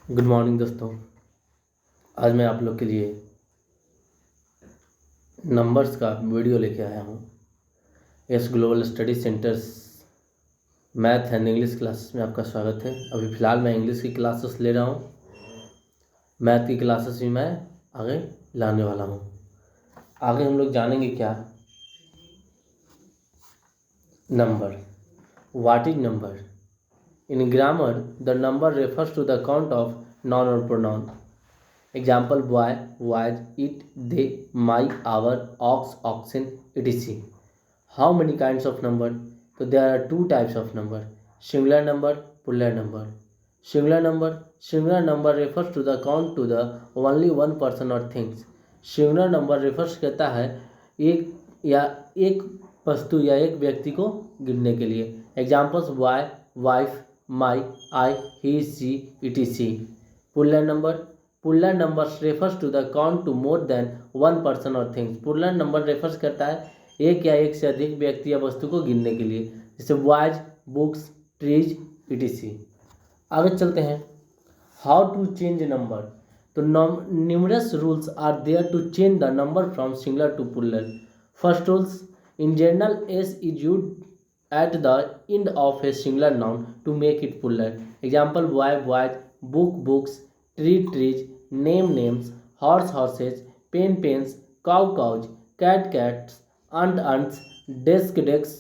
Good morning दोस्तों। आज मैं आप लोग के लिए नंबर्स का वीडियो लेके आया हूँ। Yes global study centres math and English classes में आपका स्वागत है। अभी फ़िलहाल मैं इंग्लिश की क्लासेस ले रहा हूँ, मैथ की क्लासेस भी मैं आगे लाने वाला हूँ। आगे हम लोग जानेंगे क्या, number. What is number? In grammar the number refers to the count of noun or pronoun. Example: boy, boys, it, they, my, our, ox, oxen, etc. How many kinds of number? So there are two types of number: singular number, plural number. Singular number refers to the count to the only one person or things. singular number refers करता है एक वस्तु या एक व्यक्ति को गिनने के लिए। Examples: boy, wife, my, I, he, she, etc. Plural numbers refers to the count to more than one person or things. plural number refers करता है एक या एक से अधिक व्यक्ति या वस्तु को गिनने के लिए, जैसे बॉयज, बुक्स, ट्रीज, etc. आगे चलते हैं। How to change number? तो numerous rules are there to change the number from singular to plural. First rules: in general S is used at the end of a singular noun to make it plural. Example: boy, boys, book, books, tree, trees, name, names, horse, horses, pen, pens, cow, cows, cat, cats, aunt, aunts, desk, desks,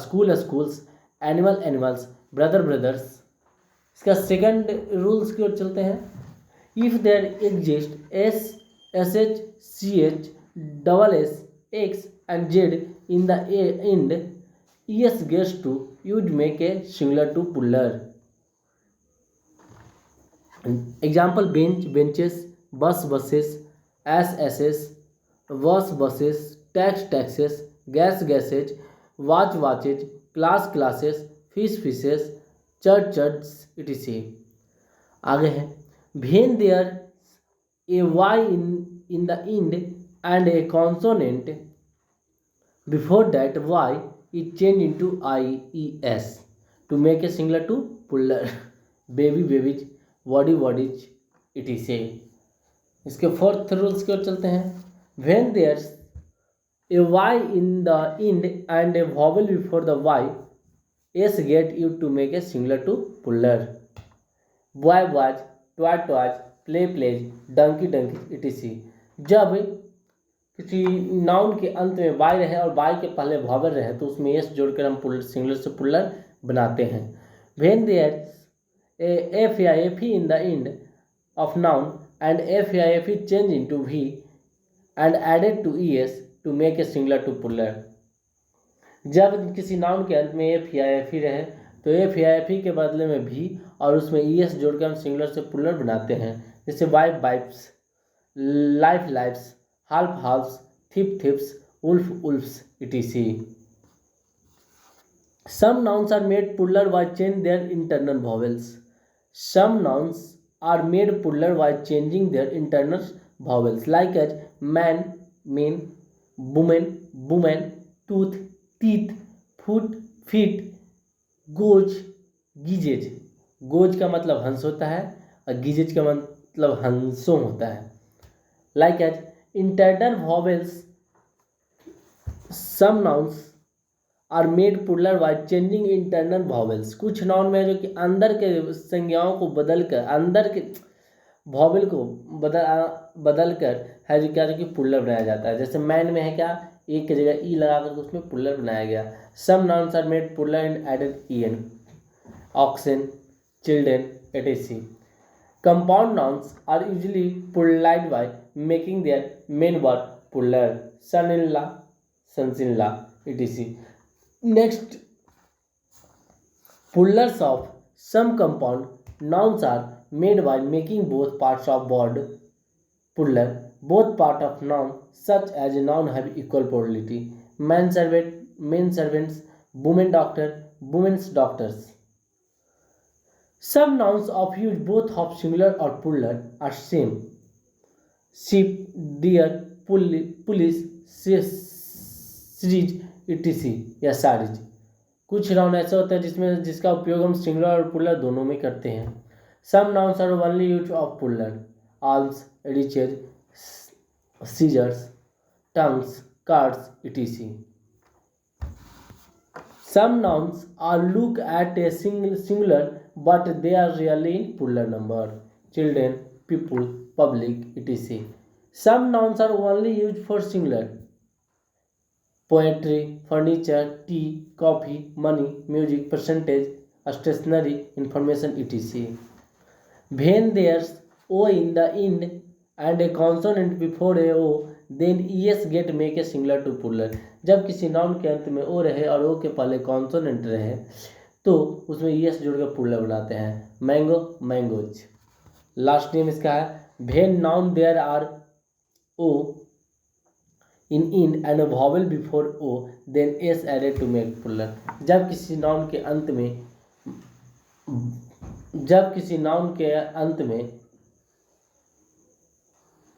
school, schools, animal, animals, brother, brothers. इसका second rules की ओर चलते हैं। If there exist S, S H, C H, double S, X and Z in the end, es gets to use make a singular to plural. Example: bench, benches, bus, buses, asses, bus, buses, tax, taxes, gas, gases, watch, watches, class, classes, fish, fishes, church, churches, etc. आगे है when there a y in the end and a consonant before that y is changed into ies to make a singular to plural. baby, babies, body, bodies, etc. इसके fourth rules की ओर चलते हैं। when there's a y in the end and a vowel before the y, s get used to make a singular to plural. boy, boys, toy, toys, play, plays, donkey, donkey, etc. जब किसी noun के अंत में Y रहे और Y के पहले vowel रहे तो उसमें एस जोड़कर हम सिंगुलर से प्लूरल बनाते हैं। व्हेन देयर एफ या F E in the end of noun and F या F E change into V and added to E S to make a singular to plural. जब किसी noun के अंत में एफ या एफ ई रहे तो एफ या एफ ई के बदले में भी और उसमें ई एस जोड़कर हम सिंगुलर से प्लूरल बनाते हैं, जैसे wife, wifes, life, lifes, half, halves, thief, thieves, wolf, wolves, etc. Some nouns are made plural by changing their internal vowels. Some nouns are made plural by changing their internal vowels, like as man, men, woman, woman, tooth, teeth, foot, feet, goose, geeses. Goose का मतलब हंस होता है और गीजेज का मतलब हंसों होता है. Like as internal vowels, some nouns are made plural by changing internal vowels. कुछ नाउन में जो कि अंदर के संज्ञाओं को बदलकर, अंदर के वॉवेल को बदलकर है जो क्या, जो कि प्लूरल बनाया जाता है. जैसे मैन में है क्या, एक की जगह ई लगा कर उसमें प्लूरल बनाया गया. Some nouns are made plural एंड added E N, oxen, children, etc. Compound nouns are usually pluralized by making their main word plural. Son-in-law, sons-in-law, etc. Next, plurals of some compound nouns are made by making both parts of word plural. Both parts of noun such as a noun have equal plurality. Man servant, men servants, woman doctor, women's doctors. Some nouns of use both of singular or plural are same. Sheep, deer, police, series, etc. या सारीज. कुछ noun ऐसा होता है जिसका उपयोग हम singular और plural दोनों में करते हैं. Some nouns are only used of plural: arms, riches, scissors, tongues, cards, etc. Some nouns are look at a singular, but they are really in plural number: children, people, public, etc. Some nouns are only used for singular: poetry, furniture, tea, coffee, money, music, percentage, stationery, information, etc. When there's O in the end and a consonant before a O, then es get make a singular to plural. जब किसी noun के अंत में ओ रहे और ओ के पहले consonant रहे तो उसमें es जोड़कर plural बनाते हैं: मैंगो, मैंगोज। लास्ट नेम इसका है when noun there are O in and a vowel before O, then s added to make plural. जब किसी नाउन के अंत में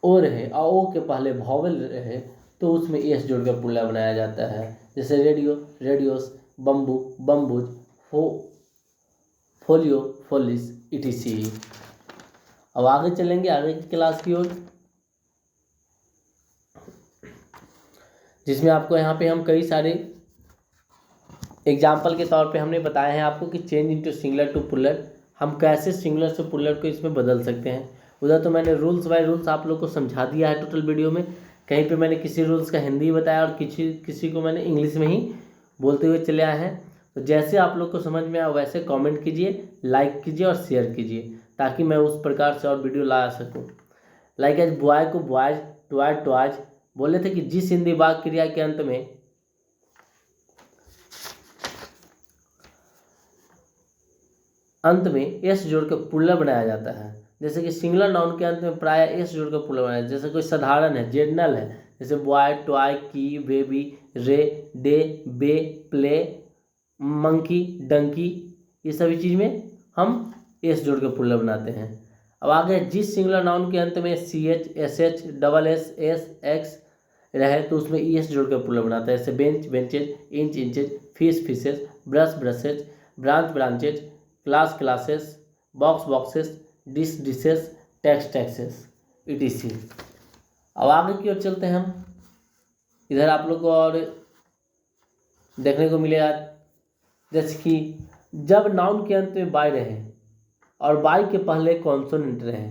ओ रहे और ओ के पहले वॉवेल रहे तो उसमें एस जोड़कर पुल्ला बनाया जाता है, जैसे radio, radios, bamboo, bamboos, folio, folios, etc. अब आगे चलेंगे आगे की क्लास की ओर, जिसमें आपको यहाँ पे हम कई सारे एग्जाम्पल के तौर पे हमने बताए हैं आपको कि change into singular to plural हम कैसे सिंगुलर से पुलर को इसमें बदल सकते हैं। उधर तो मैंने रूल्स बाय रूल्स आप लोग को समझा दिया है टोटल वीडियो में। कहीं पे मैंने किसी रूल्स का हिंदी बताया और किसी को मैंने इंग्लिश में ही बोलते हुए चले आए हैं। तो जैसे आप लोग को समझ में आए वैसे कमेंट कीजिए, लाइक कीजिए और शेयर कीजिए ताकि मैं उस प्रकार से और वीडियो ला सकूँ। लाइक एज बॉय को बॉयज, टॉयज टॉयज बोले थे कि जिस हिंदी वाक्य क्रिया के अंत में एस जोड़कर पुल्लर बनाया जाता है, जैसे कि सिंगुलर नाउन के अंत में प्राय एस जोड़कर पुल्लर बनाया जाता है। जैसे कोई साधारण है, जनरल है, जैसे बॉय, टॉय, की, बेबी, रे, डे, बे, प्ले, मंकी, डंकी, ये सभी चीज़ में हम एस जोड़कर पुल्लर बनाते हैं। अब आगे जिस सिंगुलर नाउन के अंत में C H, S H, double S, S, X रहे तो उसमें ई एस जोड़कर पुल्लर बनाता है, जैसे bench, benches, inch, inches, fish, fishes, brush, brushes, branch, branches, class, classes, box, boxes, dish, dishes, tax, taxes, etc. अब आगे की ओर चलते हैं हम। इधर आप लोग को और देखने को मिलेगा जैसे कि जब नाउन के अंत में बाय रहे और बाय के पहले कॉन्सोनेंट रहे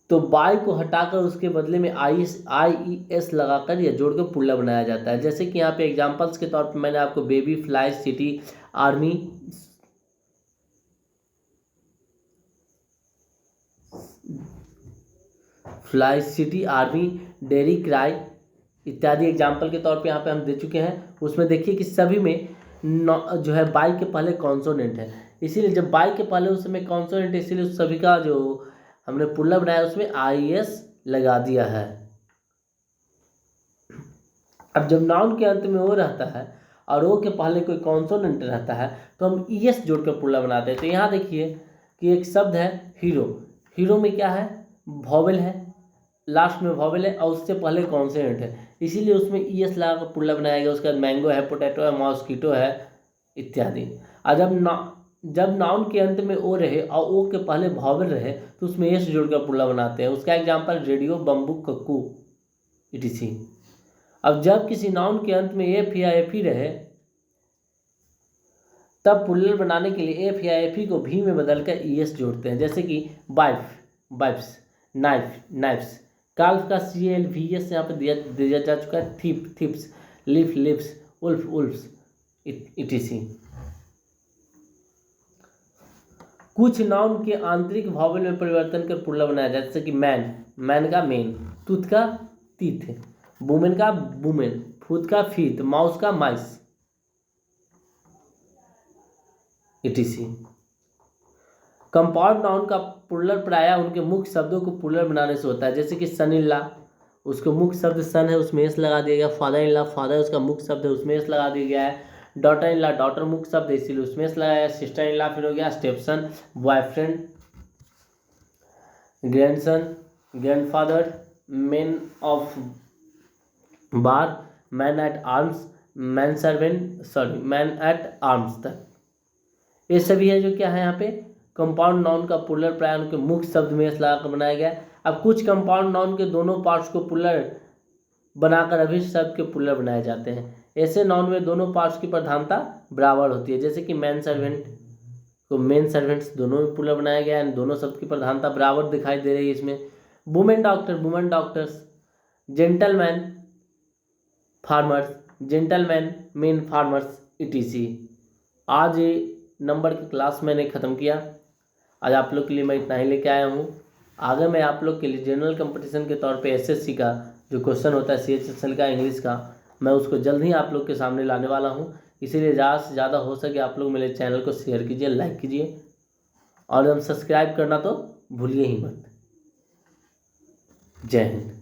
तो बाय को हटाकर उसके बदले में आई ई एस लगाकर या जोड़कर पुल्ला बनाया जाता है। जैसे कि यहाँ पे एग्जांपल्स के तौर पे मैंने आपको baby, fly, city, army, fly, city, army, dairy, cry इत्यादि एग्जाम्पल के तौर पे यहाँ पे हम दे चुके हैं। उसमें देखिए कि सभी में जो है बाई के पहले कॉन्सोनेंट है, इसीलिए जब बाई के पहले उस समय कॉन्सोनेंट है इसीलिए उस सभी का जो हमने पुल्ला बनाया उसमें आई एस लगा दिया है। अब जब नाउन के अंत में ओ रहता है और ओ के पहले कोई कॉन्सोनेंट रहता है तो हम ई एस जोड़कर पुल्ला बनाते हैं। तो यहाँ देखिए कि एक शब्द है हीरो, हीरो में क्या है, वॉवेल है, लास्ट में वॉवेल है और उससे पहले कॉन्सोनेंट है, इसीलिए उसमें ई एस लगा कर पुल्ला बनाया गया। उसके बाद मैंगो है, पोटैटो है, मॉस्किटो है इत्यादि। और जब नाउन के अंत में ओ रहे और ओ के पहले वॉवेल रहे तो उसमें एस जोड़कर पुल्ला बनाते हैं। उसका example radio, bamboo, cuckoo etc. अब जब किसी नाउन के अंत में एफ या एफ ही रहे तब पुल्लर बनाने के लिए एफ या एफ ही को भी में बदलकर ई एस जोड़ते हैं, जैसे कि wife, wifes, knife, knifes, calf का सी एल वी एस यहाँ पर दिया जा चुका है, थीप, थीप्स, लिफ, लिप्स, उल्फ, उल्फ्स etc. कुछ नाउन के आंतरिक वॉवेल में परिवर्तन कर पुल्ला बनाया जाए, जैसे कि मैन, मैन का मेन, टूथ का टीथ, वुमेन का वुमेन, फूट का फीट, माउस का माइस etc. कंपाउंड नाउन का पुल्लर प्रायः उनके मुख्य शब्दों को पुल्लर बनाने से होता है, जैसे कि सन इन लॉ, उसका मुख्य शब्द सन है उसमें एस लगा दिया गया, फादर इन लॉ, फादर उसका मुख्य शब्द है उसमें एस लगा दिया गया है, डॉटर इन लॉ, डॉटर मुख्य शब्द है इसीलिए उसमें एस लगाया, सिस्टर इन लॉ फिर हो गया stepson, boyfriend, grandson, grandfather, man of bar, man eight arms, man servant, man eight arms तक ये सभी है जो क्या है यहाँ पे कंपाउंड नाउन का प्लुरल प्राय उनके मुख्य शब्द में एस लगाकर बनाया गया है। अब कुछ कंपाउंड नाउन के दोनों पार्ट्स को प्लुरल बनाकर अभिष्ट शब्द के प्लुरल बनाए जाते हैं। ऐसे नाउन में दोनों पार्ट्स की प्रधानता बराबर होती है, जैसे कि मैन सर्वेंट को मेन सर्वेंट्स दोनों में प्लुरल बनाया गया है, दोनों शब्द की प्रधानता बराबर दिखाई दे रही है इसमें। Women doctor women doctors, gentleman farmers gentleman main farmers etc.. आज ये नंबर की क्लास मैंने ख़त्म किया। आज आप लोग के लिए मैं इतना ही लेके आया हूँ। आगे मैं आप लोग के लिए जनरल कंपटीशन के तौर पे एसएससी का जो क्वेश्चन होता है सीएचएसएल का इंग्लिश का, मैं उसको जल्द ही आप लोग के सामने लाने वाला हूँ। इसीलिए ज़्यादा से ज़्यादा हो सके आप लोग मेरे चैनल को शेयर कीजिए, लाइक कीजिए और सब्सक्राइब करना तो भूलिए ही मत। जय हिंद।